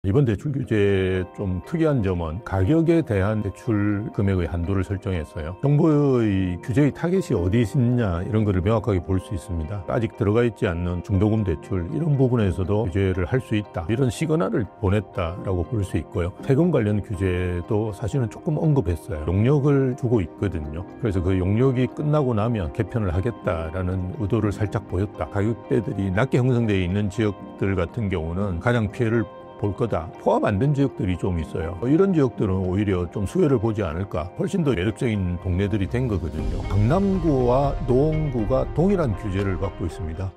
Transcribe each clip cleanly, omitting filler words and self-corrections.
이번 대출 규제의 좀 특이한 점은 가격에 대한 대출 금액의 한도를 설정했어요. 정부의 규제의 타겟이 어디 있냐 이런 것을 명확하게 볼 수 있습니다. 아직 들어가 있지 않는 중도금 대출 이런 부분에서도 규제를 할 수 있다. 이런 시그널을 보냈다라고 볼 수 있고요. 세금 관련 규제도 사실은 조금 언급했어요. 용역을 주고 있거든요. 그래서 그 용역이 끝나고 나면 개편을 하겠다라는 의도를 살짝 보였다. 가격대들이 낮게 형성되어 있는 지역들 같은 경우는 가장 피해를 볼 거다. 포함 안 된 지역들이 좀 있어요. 이런 지역들은 오히려 좀 수혜를 보지 않을까. 훨씬 더 매력적인 동네들이 된 거거든요. 강남구와 노원구가 동일한 규제를 받고 있습니다.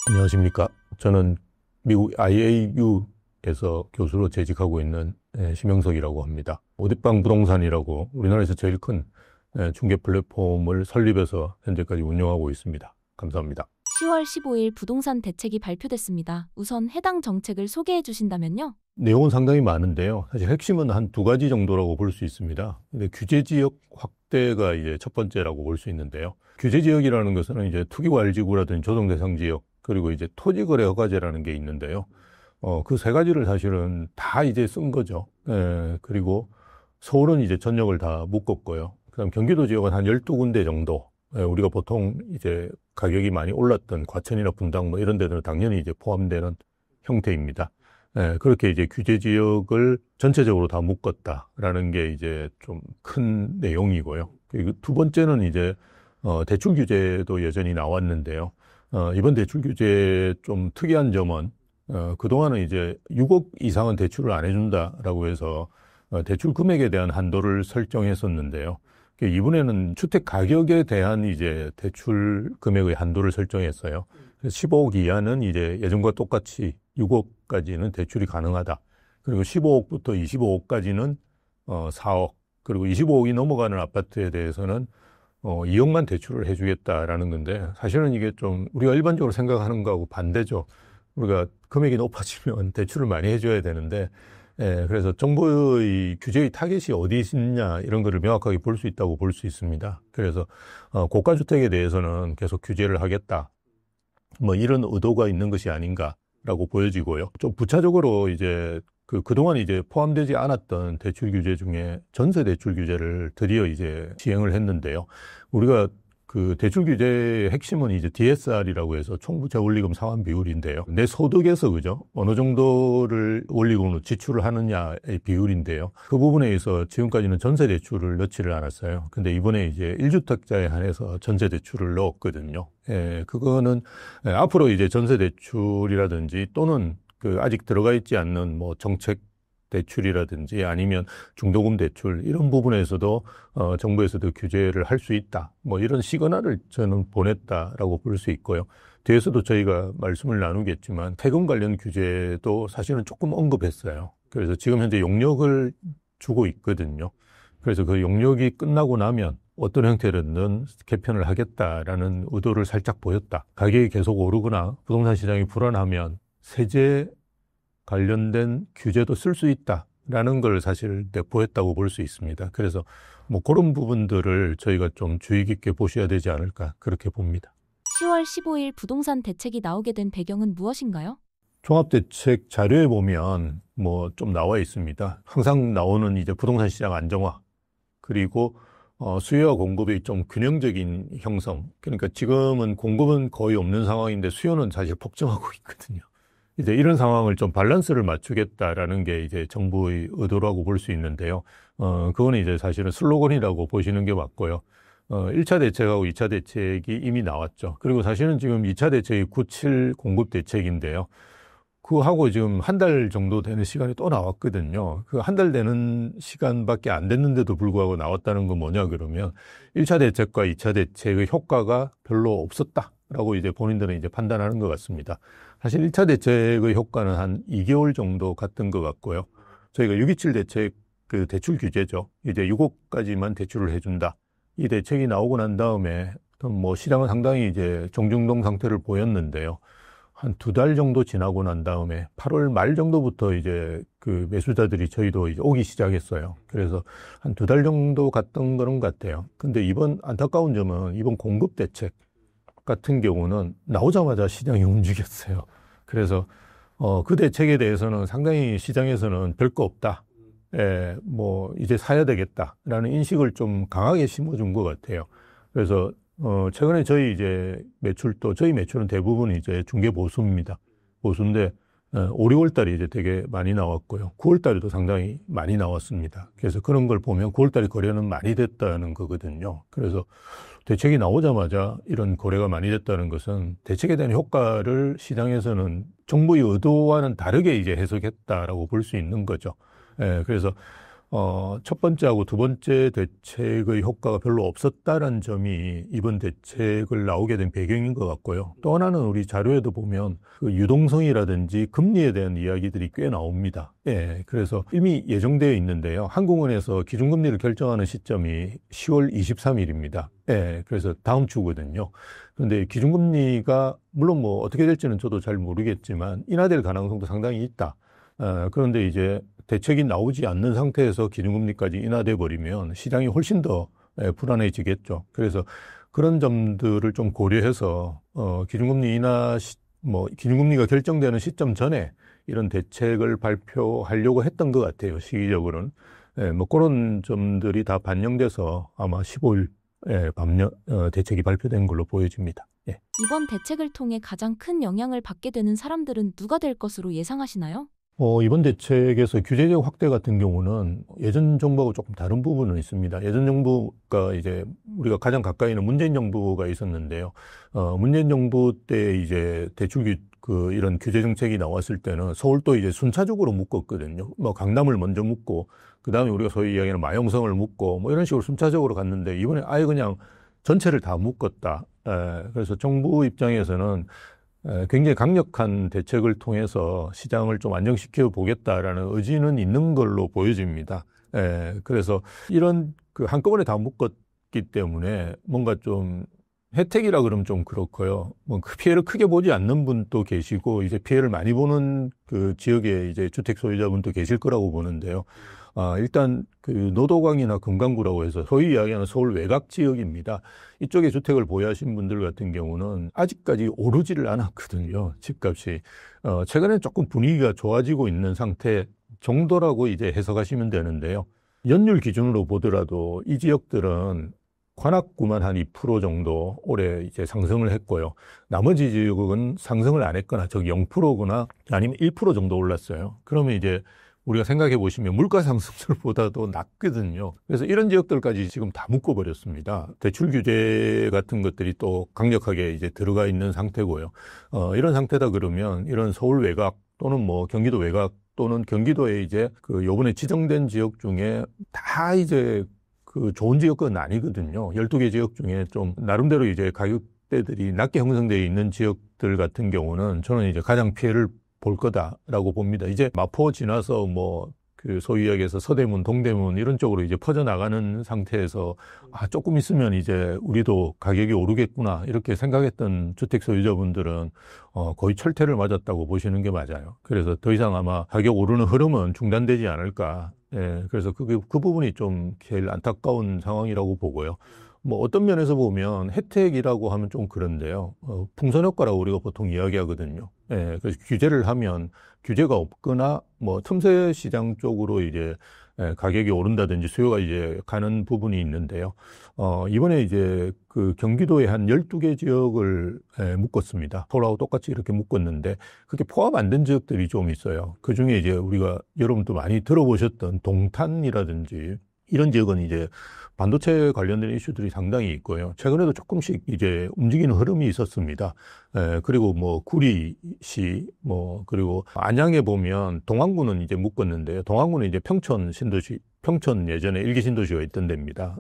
안녕하십니까. 저는 미국 IAU에서 교수로 재직하고 있는 심영석이라고 합니다. 오대방 부동산이라고 우리나라에서 제일 큰 중개 플랫폼을 설립해서 현재까지 운영하고 있습니다. 감사합니다. 10월 15일 부동산 대책이 발표됐습니다. 우선 해당 정책을 소개해 주신다면요? 내용은 상당히 많은데요. 사실 핵심은 한 두 가지 정도라고 볼 수 있습니다. 근데 규제 지역 확대가 이제 첫 번째라고 볼 수 있는데요. 규제 지역이라는 것은 이제 투기과열지구라든지 조정 대상 지역, 그리고 이제 토지거래 허가제라는 게 있는데요. 그 세 가지를 사실은 다 이제 쓴 거죠. 그리고 서울은 이제 전역을 다 묶었고요. 그다음 경기도 지역은 한 12군데 정도. 우리가 보통 이제 가격이 많이 올랐던 과천이나 분당 뭐 이런 데는 당연히 이제 포함되는 형태입니다. 그렇게 이제 규제 지역을 전체적으로 다 묶었다라는 게 이제 좀 큰 내용이고요. 그리고 두 번째는 이제 대출 규제도 여전히 나왔는데요. 이번 대출 규제 좀 특이한 점은 그동안은 이제 6억 이상은 대출을 안 해준다라고 해서 대출 금액에 대한 한도를 설정했었는데요. 이번에는 주택 가격에 대한 이제 대출 금액의 한도를 설정했어요. 15억 이하는 이제 예전과 똑같이 6억까지는 대출이 가능하다. 그리고 15억부터 25억까지는 4억. 그리고 25억이 넘어가는 아파트에 대해서는 2억만 대출을 해주겠다라는 건데, 사실은 이게 좀 우리가 일반적으로 생각하는 거하고 반대죠. 우리가 금액이 높아지면 대출을 많이 해줘야 되는데, 그래서 정부의 규제의 타겟이 어디 있냐 이런 거를 명확하게 볼 수 있다고 볼 수 있습니다. 그래서 고가주택에 대해서는 계속 규제를 하겠다. 뭐 이런 의도가 있는 것이 아닌가라고 보여지고요. 좀 부차적으로 이제 그동안 이제 포함되지 않았던 대출 규제 중에 전세 대출 규제를 드디어 이제 시행을 했는데요. 우리가 그 대출 규제의 핵심은 이제 DSR이라고 해서 총부채 원리금 상환 비율인데요. 내 소득에서 그죠? 어느 정도를 원리금으로 지출을 하느냐의 비율인데요. 그 부분에 있어서 지금까지는 전세 대출을 넣지를 않았어요. 근데 이번에 이제 1주택자에 한해서 전세 대출을 넣었거든요. 그거는 앞으로 이제 전세 대출이라든지 또는 그 아직 들어가 있지 않는 뭐 정책 대출이라든지 아니면 중도금 대출 이런 부분에서도 정부에서도 규제를 할 수 있다. 뭐 이런 시그널을 저는 보냈다라고 볼 수 있고요. 뒤에서도 저희가 말씀을 나누겠지만 세금 관련 규제도 사실은 조금 언급했어요. 그래서 지금 현재 용역을 주고 있거든요. 그래서 그 용역이 끝나고 나면 어떤 형태로든 개편을 하겠다라는 의도를 살짝 보였다. 가격이 계속 오르거나 부동산 시장이 불안하면 세제 관련된 규제도 쓸 수 있다라는 걸 사실 내포했다고 볼 수 있습니다. 그래서 뭐 그런 부분들을 저희가 좀 주의 깊게 보셔야 되지 않을까 그렇게 봅니다. 10월 15일 부동산 대책이 나오게 된 배경은 무엇인가요? 종합대책 자료에 보면 뭐 좀 나와 있습니다. 항상 나오는 이제 부동산 시장 안정화 그리고 수요와 공급의 좀 균형적인 형성. 그러니까 지금은 공급은 거의 없는 상황인데 수요는 사실 폭증하고 있거든요. 이제 이런 상황을 좀 밸런스를 맞추겠다라는 게 이제 정부의 의도라고 볼 수 있는데요. 그거는 이제 사실은 슬로건이라고 보시는 게 맞고요. 1차 대책하고 2차 대책이 이미 나왔죠. 그리고 사실은 지금 2차 대책이 97 공급 대책인데요. 그거하고 지금 한 달 정도 되는 시간이 또 나왔거든요. 그 한 달 되는 시간밖에 안 됐는데도 불구하고 나왔다는 건 뭐냐 그러면 1차 대책과 2차 대책의 효과가 별로 없었다라고 이제 본인들은 이제 판단하는 것 같습니다. 사실 1차 대책의 효과는 한 2개월 정도 갔던 것 같고요. 저희가 6.27 대책 그 대출 규제죠. 이제 6억까지만 대출을 해준다. 이 대책이 나오고 난 다음에 뭐 시장은 상당히 이제 정중동 상태를 보였는데요. 한 2달 정도 지나고 난 다음에 8월 말 정도부터 이제 그 매수자들이 저희도 이제 오기 시작했어요. 그래서 한 2달 정도 갔던 그런 것 같아요. 근데 이번 안타까운 점은 이번 공급 대책 같은 경우는 나오자마자 시장이 움직였어요. 그래서 그 대책에 대해서는 상당히 시장에서는 별거 없다. 뭐 이제 사야 되겠다라는 인식을 좀 강하게 심어준 것 같아요. 그래서 최근에 저희 매출은 대부분 이제 중개 보수입니다. 보수인데 5, 6월 달에 이제 되게 많이 나왔고요. 9월 달에도 상당히 많이 나왔습니다. 그래서 그런 걸 보면 9월 달에 거래는 많이 됐다는 거거든요. 그래서 대책이 나오자마자 이런 거래가 많이 됐다는 것은 대책에 대한 효과를 시장에서는 정부의 의도와는 다르게 이제 해석했다라고 볼 수 있는 거죠. 그래서 첫 번째하고 두 번째 대책의 효과가 별로 없었다는 점이 이번 대책을 나오게 된 배경인 것 같고요. 또 하나는 우리 자료에도 보면 그 유동성이라든지 금리에 대한 이야기들이 꽤 나옵니다. 그래서 이미 예정되어 있는데요. 한국은행에서 기준금리를 결정하는 시점이 10월 23일입니다. 그래서 다음 주거든요. 그런데 기준금리가 물론 뭐 어떻게 될지는 저도 잘 모르겠지만 인하될 가능성도 상당히 있다. 그런데 이제 대책이 나오지 않는 상태에서 기준금리까지 인하돼 버리면 시장이 훨씬 더 불안해지겠죠. 그래서 그런 점들을 좀 고려해서 기준금리 기준금리가 결정되는 시점 전에 이런 대책을 발표하려고 했던 것 같아요. 시기적으로는. 뭐 그런 점들이 다 반영돼서 아마 15일 대책이 발표된 걸로 보여집니다. 이번 대책을 통해 가장 큰 영향을 받게 되는 사람들은 누가 될 것으로 예상하시나요? 이번 대책에서 규제적 확대 같은 경우는 예전 정부하고 조금 다른 부분은 있습니다. 예전 정부가 이제 우리가 가장 가까이 있는 문재인 정부가 있었는데요. 문재인 정부 때 이제 이런 규제 정책이 나왔을 때는 서울도 이제 순차적으로 묶었거든요. 뭐 강남을 먼저 묶고, 그 다음에 우리가 소위 이야기하는 마용성을 묶고, 뭐 이런 식으로 순차적으로 갔는데 이번에 아예 그냥 전체를 다 묶었다. 그래서 정부 입장에서는 굉장히 강력한 대책을 통해서 시장을 좀 안정시켜 보겠다라는 의지는 있는 걸로 보여집니다. 그래서 이런 한꺼번에 다 묶었기 때문에 뭔가 좀 혜택이라 그러면 좀 그렇고요. 뭐 그 피해를 크게 보지 않는 분도 계시고 이제 피해를 많이 보는 그 지역에 이제 주택 소유자분도 계실 거라고 보는데요. 일단 그 노도강이나 금강구라고 해서 소위 이야기하는 서울 외곽 지역입니다. 이쪽에 주택을 보유하신 분들 같은 경우는 아직까지 오르지를 않았거든요. 집값이. 최근에 조금 분위기가 좋아지고 있는 상태 정도라고 이제 해석하시면 되는데요. 연율 기준으로 보더라도 이 지역들은 관악구만 한 2% 정도 올해 이제 상승을 했고요. 나머지 지역은 상승을 안 했거나 0%거나 아니면 1% 정도 올랐어요. 그러면 이제 우리가 생각해 보시면 물가 상승률보다도 낮거든요. 그래서 이런 지역들까지 지금 다 묶어버렸습니다. 대출 규제 같은 것들이 또 강력하게 이제 들어가 있는 상태고요. 이런 상태다 그러면 이런 서울 외곽 또는 뭐 경기도 외곽 또는 경기도에 이제 그 요번에 지정된 지역 중에 다 이제 그 좋은 지역은 아니거든요. 12개 지역 중에 좀 나름대로 이제 가격대들이 낮게 형성되어 있는 지역들 같은 경우는 저는 이제 가장 피해를 볼 거다라고 봅니다. 이제 마포 지나서 뭐 그 소위 이야기해서 서대문, 동대문 이런 쪽으로 이제 퍼져나가는 상태에서 조금 있으면 이제 우리도 가격이 오르겠구나 이렇게 생각했던 주택 소유자분들은 거의 철퇴를 맞았다고 보시는 게 맞아요. 그래서 더 이상 아마 가격 오르는 흐름은 중단되지 않을까. 그래서 그 부분이 좀 제일 안타까운 상황이라고 보고요. 뭐 어떤 면에서 보면 혜택이라고 하면 좀 그런데요. 풍선 효과라고 우리가 보통 이야기하거든요. 그래서 규제를 하면 규제가 없거나 뭐 틈새 시장 쪽으로 이제 가격이 오른다든지 수요가 이제 가는 부분이 있는데요. 이번에 이제 그 경기도에 한 12개 지역을 묶었습니다. 서울하고 똑같이 이렇게 묶었는데 그게 포함 안 된 지역들이 좀 있어요. 그 중에 이제 우리가 여러분도 많이 들어보셨던 동탄이라든지 이런 지역은 이제 반도체 관련된 이슈들이 상당히 있고요. 최근에도 조금씩 이제 움직이는 흐름이 있었습니다. 그리고 뭐 구리시, 그리고 안양에 보면 동안구는 이제 묶었는데요. 동안구는 이제 평촌 예전에 일기 신도시가 있던 데입니다.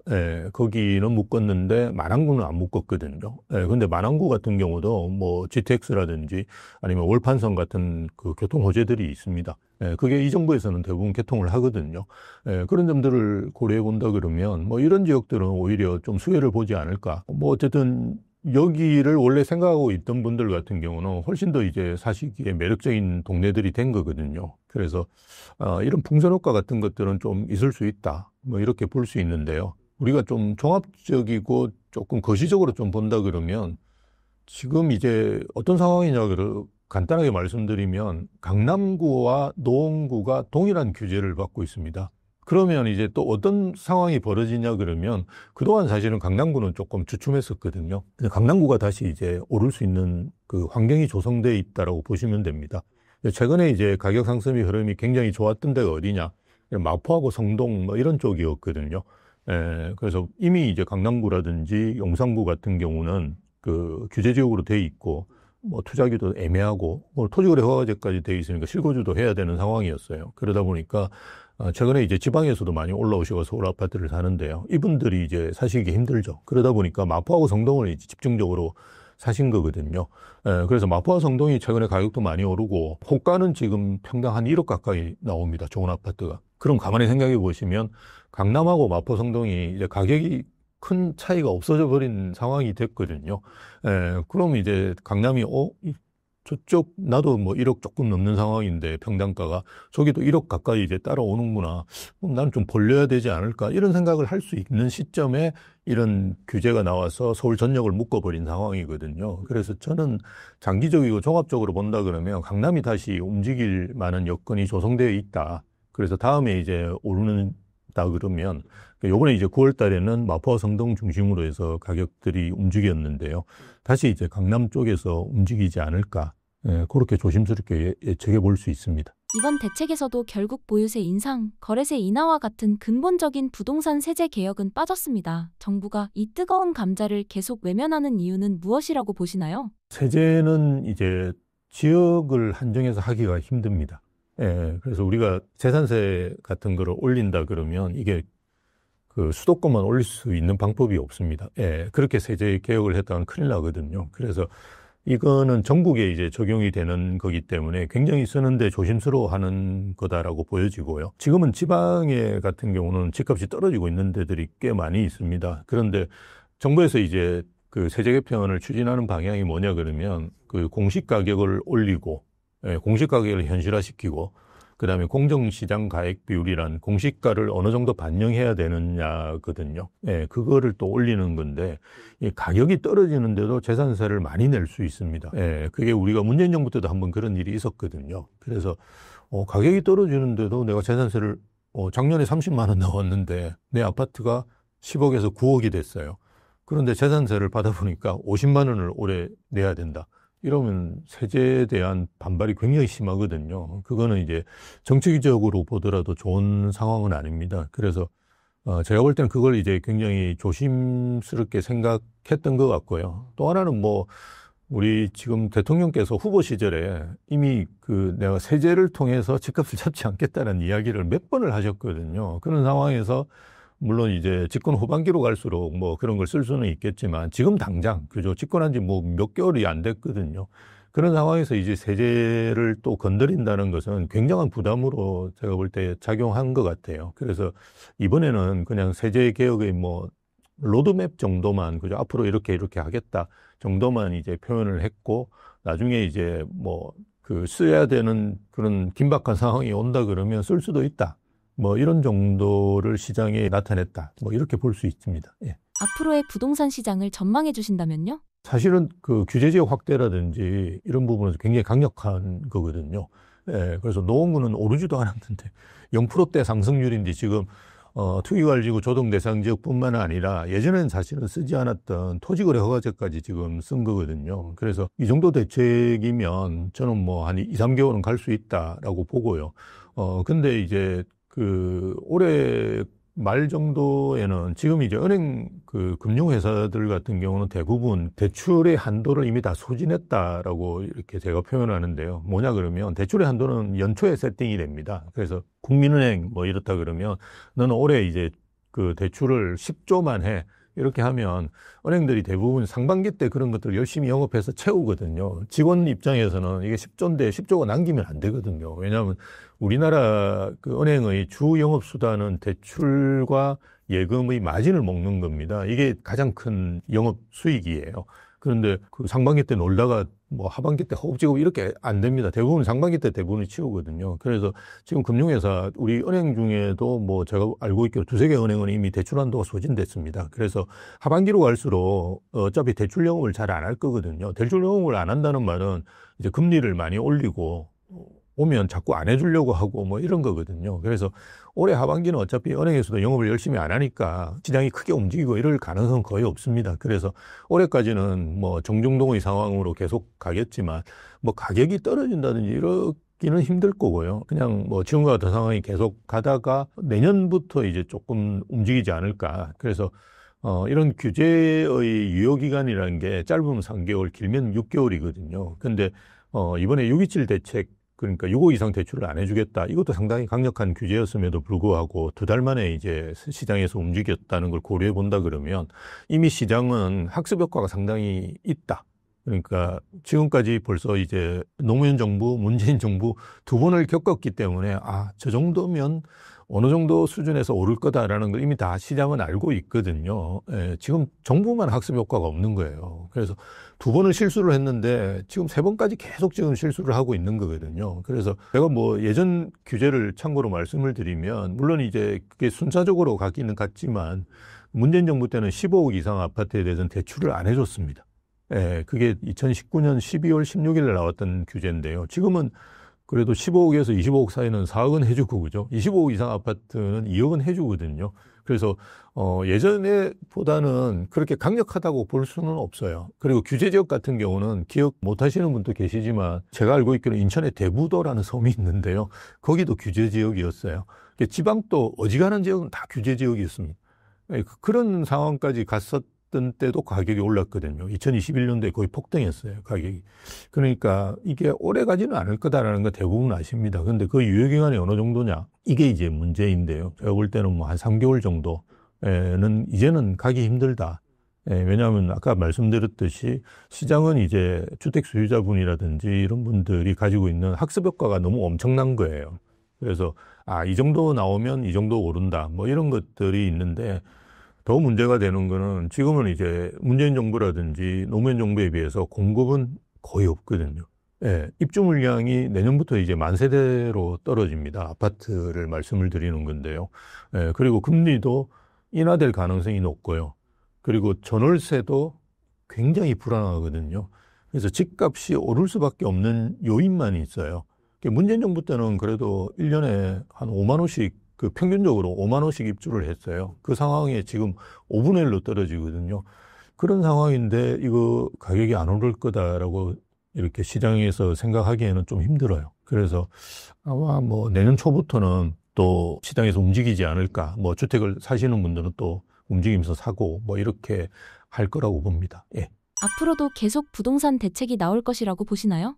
거기는 묶었는데 만안구는 안 묶었거든요. 근데 만안구 같은 경우도 뭐 GTX라든지 아니면 월판선 같은 그 교통 호재들이 있습니다. 그게 이 정부에서는 대부분 개통을 하거든요. 그런 점들을 고려해 본다 그러면 뭐 이런 지역들은 오히려 좀 수혜를 보지 않을까. 뭐 어쨌든 여기를 원래 생각하고 있던 분들 같은 경우는 훨씬 더 이제 사시기에 매력적인 동네들이 된 거거든요. 그래서 이런 풍선 효과 같은 것들은 좀 있을 수 있다. 뭐 이렇게 볼 수 있는데요. 우리가 좀 종합적이고 조금 거시적으로 좀 본다 그러면 지금 이제 어떤 상황이냐를 간단하게 말씀드리면 강남구와 노원구가 동일한 규제를 받고 있습니다. 그러면 이제 또 어떤 상황이 벌어지냐 그러면 그동안 사실은 강남구는 조금 주춤했었거든요. 근데 강남구가 다시 이제 오를 수 있는 그 환경이 조성되어 있다라고 보시면 됩니다. 최근에 이제 가격 상승의 흐름이 굉장히 좋았던 데가 어디냐? 마포하고 성동 뭐 이런 쪽이었거든요. 그래서 이미 이제 강남구라든지 용산구 같은 경우는 그 규제 지역으로 돼 있고 뭐 투자하기도 애매하고 뭐 토지거래 허가제까지 돼 있으니까 실거주도 해야 되는 상황이었어요. 그러다 보니까 최근에 이제 지방에서도 많이 올라오시고 서울 아파트를 사는데요. 이분들이 이제 사시기 힘들죠. 그러다 보니까 마포하고 성동을 이제 집중적으로 사신 거거든요. 그래서 마포와 성동이 최근에 가격도 많이 오르고 호가는 지금 평당 한 1억 가까이 나옵니다. 좋은 아파트가. 그럼 가만히 생각해 보시면 강남하고 마포 성동이 이제 가격이 큰 차이가 없어져 버린 상황이 됐거든요. 그럼 이제 강남이 저쪽 나도 뭐 1억 조금 넘는 상황인데 평당가가 저기도 1억 가까이 이제 따라오는구나. 그럼 나는 좀 벌려야 되지 않을까? 이런 생각을 할 수 있는 시점에 이런 규제가 나와서 서울 전역을 묶어버린 상황이거든요. 그래서 저는 장기적이고 종합적으로 본다 그러면 강남이 다시 움직일 만한 여건이 조성되어 있다. 그래서 다음에 이제 오르는다 그러면 요번에 이제 9월 달에는 마포와 성동 중심으로 해서 가격들이 움직였는데요. 다시 이제 강남 쪽에서 움직이지 않을까. 그렇게 조심스럽게 예측해 볼 수 있습니다. 이번 대책에서도 결국 보유세 인상, 거래세 인하와 같은 근본적인 부동산 세제 개혁은 빠졌습니다. 정부가 이 뜨거운 감자를 계속 외면하는 이유는 무엇이라고 보시나요? 세제는 이제 지역을 한정해서 하기가 힘듭니다. 그래서 우리가 재산세 같은 거를 올린다 그러면 이게 그 수도권만 올릴 수 있는 방법이 없습니다. 그렇게 세제 개혁을 했다면 큰일 나거든요. 그래서 이거는 전국에 이제 적용이 되는 거기 때문에 굉장히 쓰는데 조심스러워하는 거다라고 보여지고요. 지금은 지방에 같은 경우는 집값이 떨어지고 있는 데들이 꽤 많이 있습니다. 그런데 정부에서 이제 그 세제 개편을 추진하는 방향이 뭐냐 그러면 그 공시 가격을 올리고 공시 가격을 현실화시키고 그다음에 공정시장 가액 비율이란 공시가를 어느 정도 반영해야 되느냐거든요. 그거를 또 올리는 건데 이 가격이 떨어지는데도 재산세를 많이 낼 수 있습니다. 그게 우리가 문재인 정부 때도 한번 그런 일이 있었거든요. 그래서 가격이 떨어지는데도 내가 재산세를 작년에 30만 원 나왔는데 내 아파트가 10억에서 9억이 됐어요. 그런데 재산세를 받아보니까 50만 원을 올해 내야 된다. 이러면 세제에 대한 반발이 굉장히 심하거든요. 그거는 이제 정책적으로 보더라도 좋은 상황은 아닙니다. 그래서 제가 볼 때는 그걸 이제 굉장히 조심스럽게 생각했던 것 같고요. 또 하나는 뭐 우리 지금 대통령께서 후보 시절에 이미 그 내가 세제를 통해서 집값을 잡지 않겠다는 이야기를 몇 번을 하셨거든요. 그런 상황에서 물론 이제 집권 후반기로 갈수록 뭐 그런 걸 쓸 수는 있겠지만 지금 당장 그죠 집권한 지 뭐 몇 개월이 안 됐거든요. 그런 상황에서 이제 세제를 또 건드린다는 것은 굉장한 부담으로 제가 볼 때 작용한 것 같아요. 그래서 이번에는 그냥 세제 개혁의 뭐 로드맵 정도만 그죠 앞으로 이렇게 하겠다 정도만 이제 표현을 했고 나중에 이제 뭐 그 써야 되는 그런 긴박한 상황이 온다 그러면 쓸 수도 있다. 뭐 이런 정도를 시장에 나타냈다. 뭐 이렇게 볼 수 있습니다. 앞으로의 부동산 시장을 전망해 주신다면요? 사실은 그 규제 지역 확대라든지 이런 부분은 굉장히 강력한 거거든요. 그래서 노원구는 오르지도 않았는데 0%대 상승률인데 지금 투기관리지구 조정 대상 지역뿐만 아니라 예전에는 사실은 쓰지 않았던 토지거래 허가제까지 지금 쓴 거거든요. 그래서 이 정도 대책이면 저는 뭐 한 2, 3개월은 갈 수 있다라고 보고요. 근데 이제 그 올해 말 정도에는 지금 이제 은행 그 금융회사들 같은 경우는 대부분 대출의 한도를 이미 다 소진했다라고 이렇게 제가 표현하는데요. 뭐냐 그러면 대출의 한도는 연초에 세팅이 됩니다. 그래서 국민은행 뭐 이렇다 그러면 너는 올해 이제 그 대출을 10조만 해. 이렇게 하면 은행들이 대부분 상반기 때 그런 것들을 열심히 영업해서 채우거든요. 직원 입장에서는 이게 10조인데 10조가 남기면 안 되거든요. 왜냐하면 우리나라 그 은행의 주 영업 수단은 대출과 예금의 마진을 먹는 겁니다. 이게 가장 큰 영업 수익이에요. 그런데 그 상반기 때 놀다가 뭐 하반기 때 허겁지겁 이렇게 안 됩니다. 대부분 상반기 때 대부분이 치우거든요. 그래서 지금 금융회사 우리 은행 중에도 뭐 제가 알고 있기로 두세 개 은행은 이미 대출 한도가 소진됐습니다. 그래서 하반기로 갈수록 어차피 대출 영업을 잘 안 할 거거든요. 대출 영업을 안 한다는 말은 이제 금리를 많이 올리고 오면 자꾸 안 해주려고 하고 뭐 이런 거거든요. 그래서 올해 하반기는 어차피 은행에서도 영업을 열심히 안 하니까 시장이 크게 움직이고 이럴 가능성은 거의 없습니다. 그래서 올해까지는 뭐 정중동의 상황으로 계속 가겠지만 뭐 가격이 떨어진다든지 이러기는 힘들 거고요. 그냥 뭐 지금과 같은 상황이 계속 가다가 내년부터 이제 조금 움직이지 않을까. 그래서 이런 규제의 유효기간이라는 게 짧으면 3개월, 길면 6개월이거든요. 근데 이번에 6.27 대책, 그러니까 6억 이상 대출을 안 해주겠다. 이것도 상당히 강력한 규제였음에도 불구하고 2달 만에 이제 시장에서 움직였다는 걸 고려해 본다 그러면 이미 시장은 학습 효과가 상당히 있다. 그러니까 지금까지 벌써 이제 노무현 정부, 문재인 정부 두 번을 겪었기 때문에 저 정도면 어느 정도 수준에서 오를 거다라는 걸 이미 다 시장은 알고 있거든요. 지금 정부만 학습 효과가 없는 거예요. 그래서 두 번을 실수를 했는데 지금 세 번까지 계속 지금 실수를 하고 있는 거거든요. 그래서 제가 뭐 예전 규제를 참고로 말씀을 드리면 물론 이제 그게 순차적으로 가기는 갔지만 문재인 정부 때는 15억 이상 아파트에 대해서는 대출을 안 해줬습니다. 그게 2019년 12월 16일에 나왔던 규제인데요. 지금은 그래도 15억에서 25억 사이는 4억은 해주고, 그죠? 25억 이상 아파트는 2억은 해주거든요. 그래서, 예전에 보다는 그렇게 강력하다고 볼 수는 없어요. 그리고 규제 지역 같은 경우는 기억 못 하시는 분도 계시지만 제가 알고 있기로는 인천에 대부도라는 섬이 있는데요. 거기도 규제 지역이었어요. 지방도 어지간한 지역은 다 규제 지역이었습니다. 그런 상황까지 갔었던 때도 가격이 올랐거든요. 2021년도에 거의 폭등했어요, 가격이. 그러니까 이게 오래 가지는 않을 거다라는 거 대부분 아십니다. 근데 그 유효기간이 어느 정도냐? 이게 이제 문제인데요. 제가 볼 때는 뭐 한 3개월 정도는 이제는 가기 힘들다. 왜냐하면 아까 말씀드렸듯이 시장은 이제 주택 소유자분이라든지 이런 분들이 가지고 있는 학습 효과가 너무 엄청난 거예요. 그래서 이 정도 나오면 이 정도 오른다. 뭐 이런 것들이 있는데 더 문제가 되는 거는 지금은 이제 문재인 정부라든지 노무현 정부에 비해서 공급은 거의 없거든요. 입주 물량이 내년부터 이제 만세대로 떨어집니다. 아파트를 말씀을 드리는 건데요. 그리고 금리도 인하될 가능성이 높고요. 그리고 전월세도 굉장히 불안하거든요. 그래서 집값이 오를 수밖에 없는 요인만 있어요. 문재인 정부 때는 그래도 1년에 한 5만 원씩 평균적으로 5만 원씩 입주를 했어요. 그 상황에 지금 5분의 1로 떨어지거든요. 그런 상황인데 이거 가격이 안 오를 거다라고 이렇게 시장에서 생각하기에는 좀 힘들어요. 그래서 아마 뭐 내년 초부터는 또 시장에서 움직이지 않을까. 뭐 주택을 사시는 분들은 또 움직이면서 사고 뭐 이렇게 할 거라고 봅니다. 앞으로도 계속 부동산 대책이 나올 것이라고 보시나요?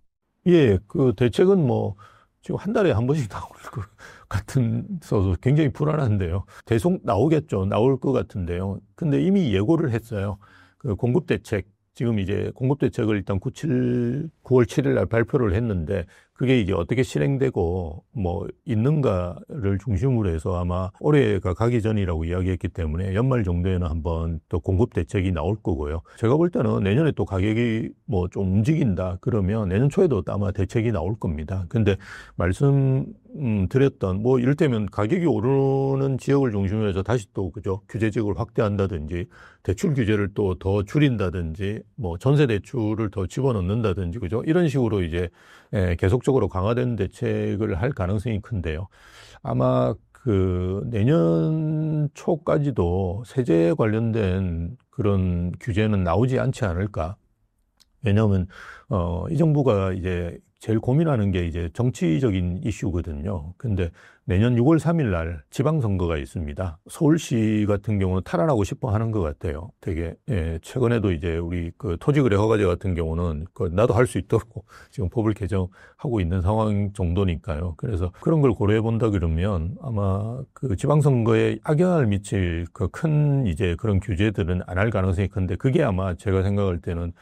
그 대책은 뭐 지금 한 달에 한 번씩 나올 것 같은서 굉장히 불안한데요. 계속 나오겠죠. 나올 것 같은데요. 근데 이미 예고를 했어요. 그 공급대책, 지금 이제 공급대책을 일단 9월 7일 날 발표를 했는데 그게 이제 어떻게 실행되고 뭐 있는가를 중심으로 해서 아마 올해가 가기 전이라고 이야기했기 때문에 연말 정도에는 한번 또 공급대책이 나올 거고요. 제가 볼 때는 내년에 또 가격이 뭐 좀 움직인다 그러면 내년 초에도 아마 대책이 나올 겁니다. 근데 드렸던 뭐 이를테면 가격이 오르는 지역을 중심으로 해서 다시 또 그죠 규제 지역을 확대한다든지 대출 규제를 또 더 줄인다든지 뭐 전세 대출을 더 집어넣는다든지 그죠 이런 식으로 이제 계속적으로 강화된 대책을 할 가능성이 큰데요. 아마 그 내년 초까지도 세제 관련된 그런 규제는 나오지 않지 않을까. 왜냐하면 이 정부가 이제 제일 고민하는 게 이제 정치적인 이슈거든요. 근데 내년 6월 3일 날 지방선거가 있습니다. 서울시 같은 경우는 탈환하고 싶어 하는 것 같아요. 되게, 최근에도 이제 우리 그 토지거래 허가제 같은 경우는 나도 할 수 있도록 지금 법을 개정하고 있는 상황 정도니까요. 그래서 그런 걸 고려해 본다 그러면 아마 그 지방선거에 악영향을 미칠 그 큰 이제 그런 규제들은 안 할 가능성이 큰데 그게 아마 제가 생각할 때는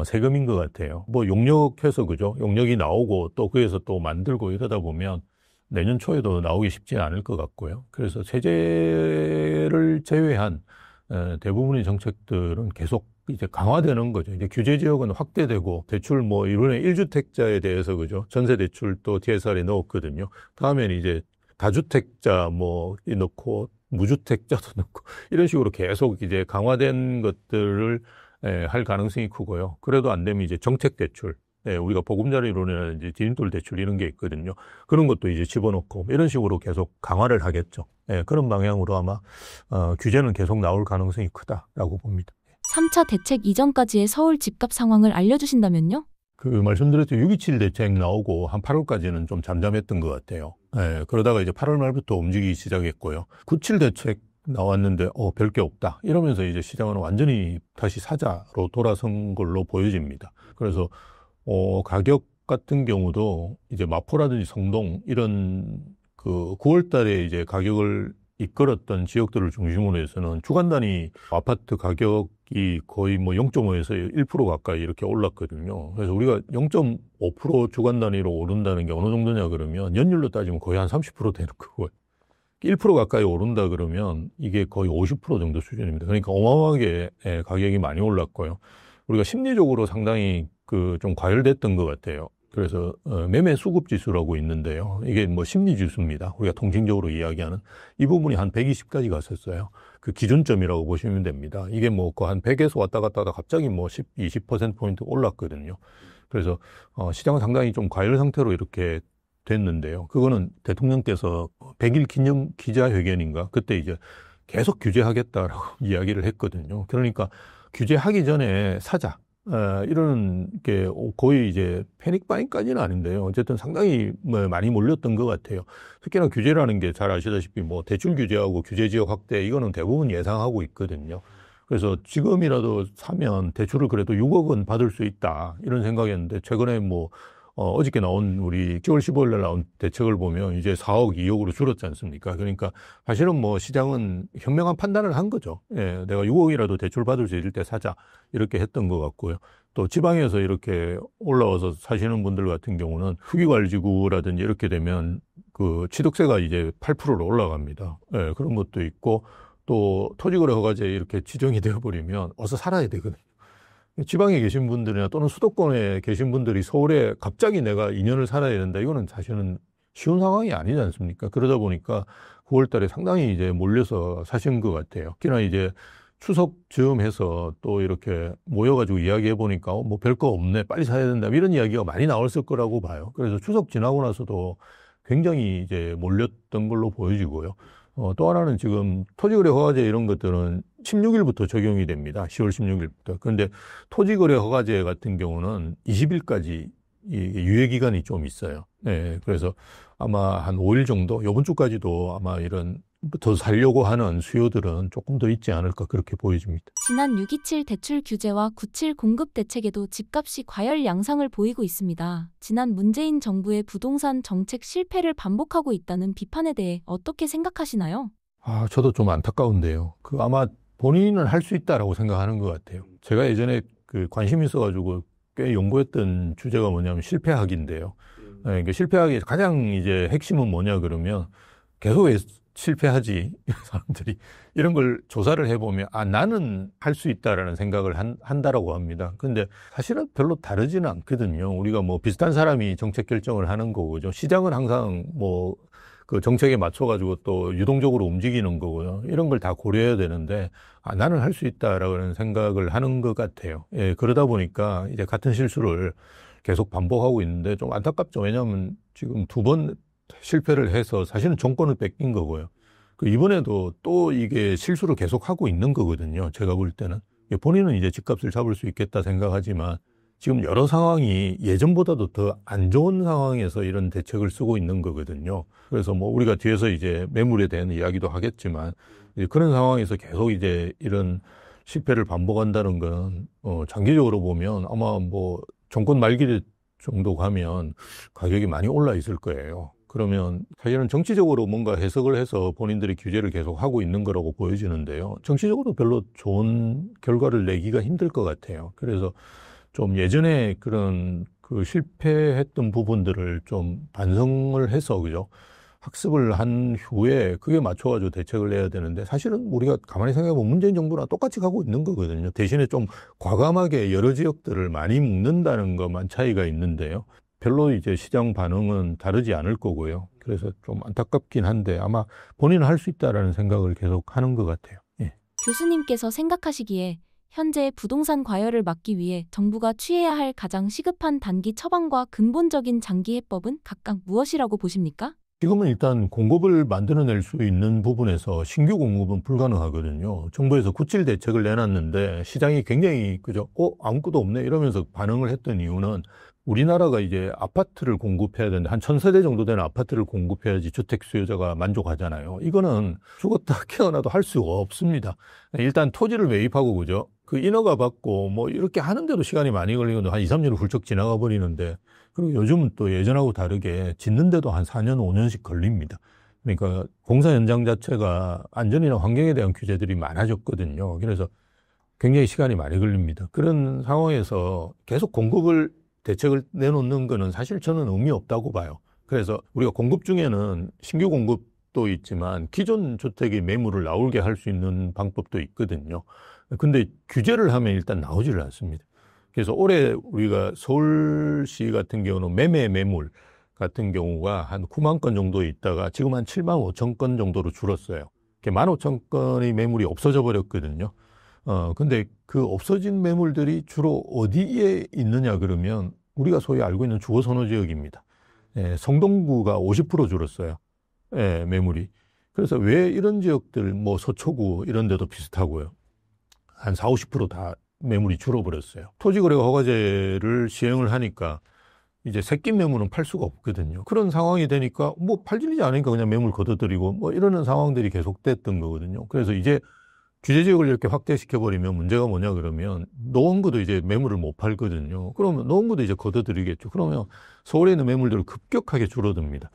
세금인 것 같아요. 뭐 용역해서 그죠? 용역이 나오고 또 그에서 또 만들고 이러다 보면 내년 초에도 나오기 쉽지 않을 것 같고요. 그래서 세제를 제외한 대부분의 정책들은 계속 이제 강화되는 거죠. 이제 규제 지역은 확대되고 대출 뭐 이번에 1주택자에 대해서 그죠. 전세 대출 또 DSR에 넣었거든요. 다음엔 이제 다주택자 뭐 넣고 무주택자도 넣고 이런 식으로 계속 이제 강화된 것들을 할 가능성이 크고요. 그래도 안 되면 이제 정책 대출, 우리가 보금자리론이라든지 디딤돌 대출 이런 게 있거든요. 그런 것도 이제 집어넣고 이런 식으로 계속 강화를 하겠죠. 그런 방향으로 아마 규제는 계속 나올 가능성이 크다라고 봅니다. 3차 대책 이전까지의 서울 집값 상황을 알려주신다면요? 그 말씀드렸죠. 6.27 대책 나오고 한 8월까지는 좀 잠잠했던 것 같아요. 그러다가 이제 8월 말부터 움직이기 시작했고요. 9.7 대책 나왔는데 별 게 없다. 이러면서 이제 시장은 완전히 다시 사자로 돌아선 걸로 보여집니다. 그래서 가격 같은 경우도 이제 마포라든지 성동 이런 그 9월 달에 이제 가격을 이끌었던 지역들을 중심으로 해서는 주간 단위 아파트 가격이 거의 뭐 0.5에서 1% 가까이 이렇게 올랐거든요. 그래서 우리가 0.5% 주간 단위로 오른다는 게 어느 정도냐 그러면 연율로 따지면 거의 한 30% 되는 거고요. 1% 가까이 오른다 그러면 이게 거의 50% 정도 수준입니다. 그러니까 어마어마하게 가격이 많이 올랐고요. 우리가 심리적으로 상당히 좀 과열됐던 것 같아요. 그래서 매매 수급 지수라고 있는데요. 이게 뭐 심리 지수입니다. 우리가 통칭적으로 이야기하는 이 부분이 한 120까지 갔었어요. 그 기준점이라고 보시면 됩니다. 이게 뭐 그 한 100에서 왔다 갔다 하다 갑자기 뭐 10, 20%포인트 올랐거든요. 그래서 시장은 상당히 좀 과열 상태로 이렇게 됐는데요. 그거는 대통령께서 100일 기념 기자회견인가 그때 이제 계속 규제하겠다라고 이야기를 했거든요. 그러니까 규제하기 전에 사자. 이런 게 거의 이제 패닉 바잉까지는 아닌데요. 어쨌든 상당히 많이 몰렸던 것 같아요. 특히나 규제라는 게 잘 아시다시피 뭐 대출 규제하고 규제 지역 확대 이거는 대부분 예상하고 있거든요. 그래서 지금이라도 사면 대출을 그래도 6억 원 받을 수 있다 이런 생각이었는데 최근에 뭐 어저께 나온 우리 10월 15일 날 나온 대책을 보면 이제 4억, 2억으로 줄었지 않습니까? 그러니까 사실은 뭐 시장은 현명한 판단을 한 거죠. 내가 6억이라도 대출 받을 수 있을 때 사자 이렇게 했던 것 같고요. 또 지방에서 이렇게 올라와서 사시는 분들 같은 경우는 후기관리지구라든지 이렇게 되면 그 취득세가 이제 8%로 올라갑니다. 그런 것도 있고 또 토지거래 허가제 이렇게 지정이 되어버리면 어서 살아야 되거든요. 지방에 계신 분들이나 또는 수도권에 계신 분들이 서울에 갑자기 내가 2년을 살아야 된다. 이거는 사실은 쉬운 상황이 아니지 않습니까? 그러다 보니까 9월 달에 상당히 이제 몰려서 사신 것 같아요. 특히나 이제 추석 즈음 해서 또 이렇게 모여가지고 이야기해 보니까 뭐 별거 없네. 빨리 사야 된다. 이런 이야기가 많이 나왔을 거라고 봐요. 그래서 추석 지나고 나서도 굉장히 이제 몰렸던 걸로 보여지고요. 또 하나는 지금 토지거래 허가제 이런 것들은 16일부터 적용이 됩니다. 10월 16일부터. 그런데 토지거래 허가제 같은 경우는 20일까지 유예기간이 좀 있어요. 그래서 아마 한 5일 정도, 이번 주까지도 아마 이런 더 살려고 하는 수요들은 조금 더 있지 않을까 그렇게 보여집니다. 지난 6.27 대출 규제와 9.7 공급 대책에도 집값이 과열 양상을 보이고 있습니다. 지난 문재인 정부의 부동산 정책 실패를 반복하고 있다는 비판에 대해 어떻게 생각하시나요? 저도 좀 안타까운데요. 아마 본인은 할 수 있다라고 생각하는 것 같아요. 제가 예전에 관심이 있어가지고 꽤 연구했던 주제가 뭐냐면 실패하기인데요. 그러니까 실패하기 가장 이제 핵심은 뭐냐 그러면 계속 실패하지 사람들이 이런 걸 조사를 해보면 나는 할 수 있다라는 생각을 한다라고 합니다. 근데 사실은 별로 다르지는 않거든요. 우리가 뭐 비슷한 사람이 정책 결정을 하는 거고요. 시장은 항상 뭐 그 정책에 맞춰가지고 또 유동적으로 움직이는 거고요. 이런 걸 다 고려해야 되는데 나는 할 수 있다라는 생각을 하는 것 같아요. 그러다 보니까 이제 같은 실수를 계속 반복하고 있는데 좀 안타깝죠. 왜냐하면 지금 2번 실패를 해서 사실은 정권을 뺏긴 거고요. 이번에도 또 이게 실수를 계속하고 있는 거거든요. 제가 볼 때는. 본인은 이제 집값을 잡을 수 있겠다 생각하지만 지금 여러 상황이 예전보다도 더 안 좋은 상황에서 이런 대책을 쓰고 있는 거거든요. 그래서 뭐 우리가 뒤에서 이제 매물에 대한 이야기도 하겠지만 그런 상황에서 계속 이제 이런 실패를 반복한다는 건 장기적으로 보면 아마 뭐 정권 말기 정도 가면 가격이 많이 올라 있을 거예요. 그러면 사실은 정치적으로 뭔가 해석을 해서 본인들이 규제를 계속 하고 있는 거라고 보여지는데요. 정치적으로 별로 좋은 결과를 내기가 힘들 것 같아요. 그래서 좀 예전에 그런 실패했던 부분들을 좀 반성을 해서 그죠? 학습을 한 후에 그게 맞춰가지고 대책을 내야 되는데 사실은 우리가 가만히 생각해보면 문재인 정부랑 똑같이 가고 있는 거거든요. 대신에 좀 과감하게 여러 지역들을 많이 묶는다는 것만 차이가 있는데요. 별로 이제 시장 반응은 다르지 않을 거고요. 그래서 좀 안타깝긴 한데 아마 본인은 할 수 있다라는 생각을 계속 하는 것 같아요. 예. 교수님께서 생각하시기에 현재 부동산 과열을 막기 위해 정부가 취해야 할 가장 시급한 단기 처방과 근본적인 장기 해법은 각각 무엇이라고 보십니까? 지금은 일단 공급을 만들어낼 수 있는 부분에서 신규 공급은 불가능하거든요. 정부에서 9.7 대책을 내놨는데 시장이 굉장히 그죠? 아무것도 없네 이러면서 반응을 했던 이유는 우리나라가 이제 아파트를 공급해야 되는데 한 1,000세대 정도 되는 아파트를 공급해야지 주택 수요자가 만족하잖아요. 이거는 죽었다 깨어나도 할 수가 없습니다. 일단 토지를 매입하고 그죠? 그 인허가 받고 뭐 이렇게 하는데도 시간이 많이 걸리거든요. 한 2, 3년을 훌쩍 지나가 버리는데 그리고 요즘은 또 예전하고 다르게 짓는데도 한 4년, 5년씩 걸립니다. 그러니까 공사 현장 자체가 안전이나 환경에 대한 규제들이 많아졌거든요. 그래서 굉장히 시간이 많이 걸립니다. 그런 상황에서 계속 공급을 대책을 내놓는 거는 사실 저는 의미 없다고 봐요. 그래서 우리가 공급 중에는 신규 공급도 있지만 기존 주택이 매물을 나오게 할 수 있는 방법도 있거든요. 근데 규제를 하면 일단 나오지를 않습니다. 그래서 올해 우리가 서울시 같은 경우는 매매 매물 같은 경우가 한 9만 건 정도 있다가 지금 한 7만 5천 건 정도로 줄었어요. 15,000 건의 매물이 없어져 버렸거든요. 근데 그 없어진 매물들이 주로 어디에 있느냐 그러면 우리가 소위 알고 있는 주거 선호 지역입니다. 예, 성동구가 50% 줄었어요. 예, 매물이. 그래서 왜 이런 지역들 뭐 서초구 이런 데도 비슷하고요. 한 4, 50%다 매물이 줄어버렸어요. 토지거래가 허가제를 시행을 하니까 이제 새끼 매물은 팔 수가 없거든요. 그런 상황이 되니까 뭐 팔리지 않으니까 그냥 매물 걷어들이고 뭐 이러는 상황들이 계속됐던 거거든요. 그래서 이제 규제 지역을 이렇게 확대시켜버리면 문제가 뭐냐 그러면 노원구도 이제 매물을 못 팔거든요. 그러면 노원구도 이제 걷어들이겠죠. 그러면 서울에 있는 매물들은 급격하게 줄어듭니다.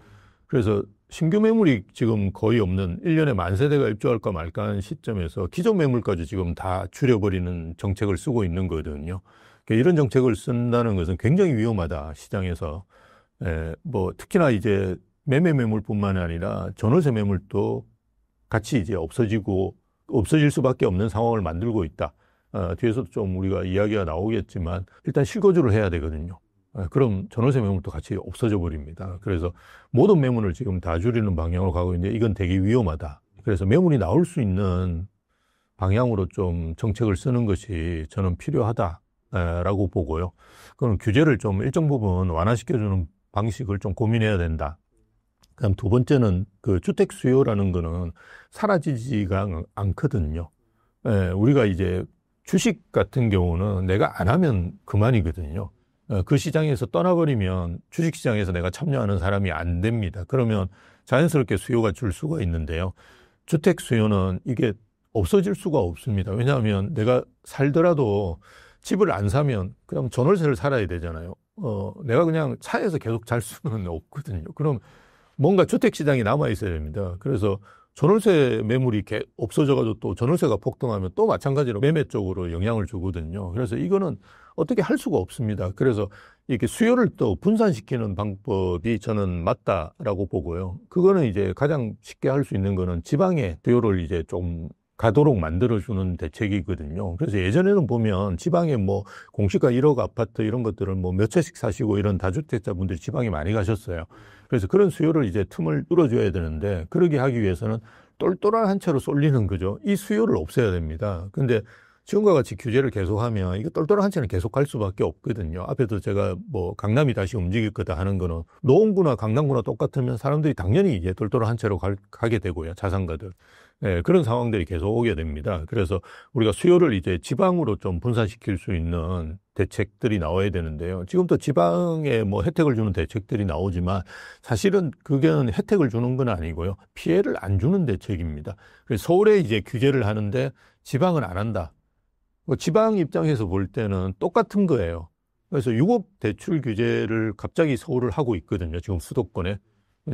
그래서 신규 매물이 지금 거의 없는 1년에 10,000세대가 입주할까 말까 하는 시점에서 기존 매물까지 지금 다 줄여버리는 정책을 쓰고 있는 거거든요. 그러니까 이런 정책을 쓴다는 것은 굉장히 위험하다, 시장에서. 뭐 특히나 이제 매매 매물뿐만 아니라 전월세 매물도 같이 이제 없어질 수밖에 없는 상황을 만들고 있다. 뒤에서도 좀 우리가 이야기가 나오겠지만 일단 실거주를 해야 되거든요. 그럼 전월세 매물도 같이 없어져 버립니다. 그래서 모든 매물을 지금 다 줄이는 방향으로 가고 있는데 이건 되게 위험하다. 그래서 매물이 나올 수 있는 방향으로 좀 정책을 쓰는 것이 저는 필요하다라고 보고요. 그럼 규제를 좀 일정 부분 완화시켜주는 방식을 좀 고민해야 된다. 그다음 두 번째는 그 주택 수요라는 거는 사라지지가 않거든요. 우리가 이제 주식 같은 경우는 내가 안 하면 그만이거든요. 그 시장에서 떠나버리면 주식 시장에서 내가 참여하는 사람이 안 됩니다. 그러면 자연스럽게 수요가 줄 수가 있는데요. 주택 수요는 이게 없어질 수가 없습니다. 왜냐하면 내가 살더라도 집을 안 사면 그냥 전월세를 살아야 되잖아요. 내가 그냥 차에서 계속 잘 수는 없거든요. 그럼 뭔가 주택 시장이 남아 있어야 됩니다. 그래서 전월세 매물이 없어져가지고 또 전월세가 폭등하면 또 마찬가지로 매매 쪽으로 영향을 주거든요. 그래서 이거는 어떻게 할 수가 없습니다. 그래서 이렇게 수요를 또 분산시키는 방법이 저는 맞다라고 보고요. 그거는 이제 가장 쉽게 할 수 있는 거는 지방의 수요를 이제 좀 가도록 만들어주는 대책이거든요. 그래서 예전에는 보면 지방에 뭐 공시가 1억 아파트 이런 것들을 뭐 몇 채씩 사시고 이런 다주택자분들이 지방에 많이 가셨어요. 그래서 그런 수요를 이제 틈을 뚫어줘야 되는데 그러게 하기 위해서는 똘똘한 한 채로 쏠리는 거죠. 이 수요를 없애야 됩니다. 근데 지금과 같이 규제를 계속하면 이거 똘똘한 한 채는 계속 갈 수밖에 없거든요. 앞에도 제가 뭐 강남이 다시 움직일 거다 하는 거는 노원구나 강남구나 똑같으면 사람들이 당연히 이제 똘똘한 한 채로 가게 되고요. 자산가들. 네, 그런 상황들이 계속 오게 됩니다. 그래서 우리가 수요를 이제 지방으로 좀 분산시킬 수 있는 대책들이 나와야 되는데요. 지금도 지방에 뭐 혜택을 주는 대책들이 나오지만 사실은 그게는 혜택을 주는 건 아니고요. 피해를 안 주는 대책입니다. 그래서 서울에 이제 규제를 하는데 지방은 안 한다. 지방 입장에서 볼 때는 똑같은 거예요. 그래서 유급 대출 규제를 갑자기 서울을 하고 있거든요. 지금 수도권에.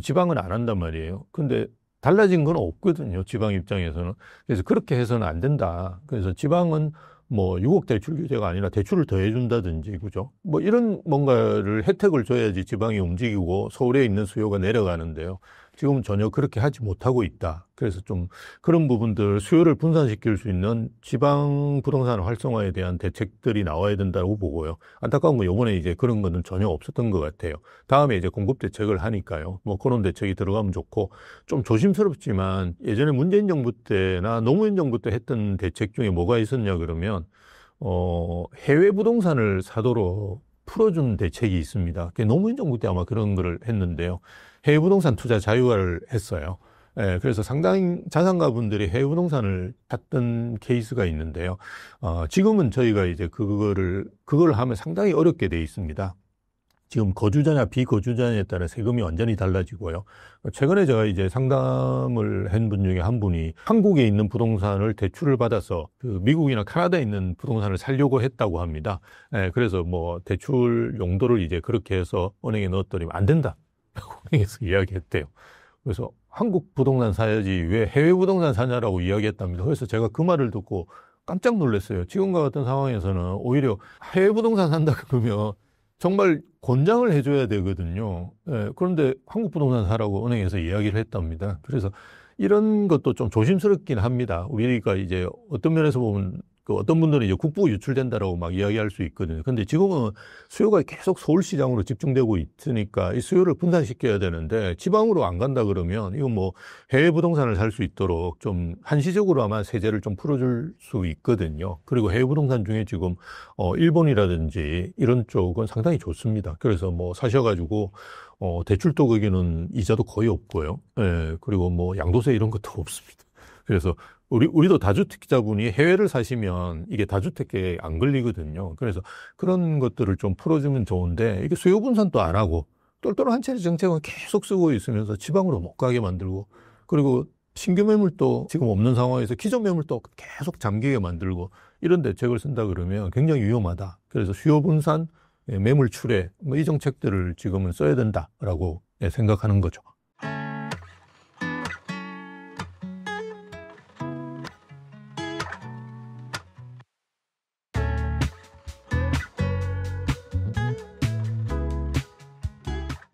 지방은 안 한단 말이에요. 근데 달라진 건 없거든요. 지방 입장에서는. 그래서 그렇게 해서는 안 된다. 그래서 지방은 뭐 6억 대출 규제가 아니라 대출을 더 해준다든지, 그죠? 뭐 이런 뭔가를 혜택을 줘야지 지방이 움직이고 서울에 있는 수요가 내려가는데요. 지금은 전혀 그렇게 하지 못하고 있다. 그래서 좀 그런 부분들 수요를 분산시킬 수 있는 지방 부동산 활성화에 대한 대책들이 나와야 된다고 보고요. 안타까운 건 이번에 이제 그런 거는 전혀 없었던 것 같아요. 다음에 이제 공급 대책을 하니까요. 뭐 그런 대책이 들어가면 좋고 좀 조심스럽지만 예전에 문재인 정부 때나 노무현 정부 때 했던 대책 중에 뭐가 있었냐 그러면 해외 부동산을 사도록 풀어준 대책이 있습니다. 노무현 정부 때 아마 그런 거를 했는데요. 해외 부동산 투자 자유화를 했어요. 예, 그래서 상당히 자산가분들이 해외 부동산을 샀던 케이스가 있는데요. 지금은 저희가 이제 그걸 하면 상당히 어렵게 돼 있습니다. 지금 거주자냐 비거주자냐에 따라 세금이 완전히 달라지고요. 최근에 제가 이제 상담을 한 분 중에 한 분이 한국에 있는 부동산을 대출을 받아서 그 미국이나 캐나다에 있는 부동산을 살려고 했다고 합니다. 예, 그래서 뭐 대출 용도를 이제 그렇게 해서 은행에 넣었더니 안 된다. 은행에서 이야기했대요. 그래서 한국 부동산 사야지 왜 해외 부동산 사냐라고 이야기했답니다. 그래서 제가 그 말을 듣고 깜짝 놀랐어요. 지금과 같은 상황에서는 오히려 해외 부동산 산다 그러면 정말 권장을 해줘야 되거든요. 예, 그런데 한국 부동산 사라고 은행에서 이야기를 했답니다. 그래서 이런 것도 좀 조심스럽긴 합니다. 우리가 이제 어떤 면에서 보면 어떤 분들은 이제 국부 유출된다라고 막 이야기할 수 있거든요. 근데 지금은 수요가 계속 서울시장으로 집중되고 있으니까 이 수요를 분산시켜야 되는데 지방으로 안 간다 그러면 이거 뭐 해외 부동산을 살 수 있도록 좀 한시적으로 아마 세제를 좀 풀어줄 수 있거든요. 그리고 해외 부동산 중에 지금 일본이라든지 이런 쪽은 상당히 좋습니다. 그래서 뭐 사셔가지고 대출도 거기는 이자도 거의 없고요. 예, 그리고 뭐 양도세 이런 것도 없습니다. 그래서 우리도 다주택자분이 해외를 사시면 이게 다주택에 안 걸리거든요. 그래서 그런 것들을 좀 풀어주면 좋은데 이게 수요 분산도 안 하고 똘똘한 채 정책은 계속 쓰고 있으면서 지방으로 못 가게 만들고 그리고 신규 매물도 지금 없는 상황에서 기존 매물도 계속 잠기게 만들고 이런 대책을 쓴다 그러면 굉장히 위험하다. 그래서 수요 분산, 매물 출회 뭐 이 정책들을 지금은 써야 된다라고 생각하는 거죠.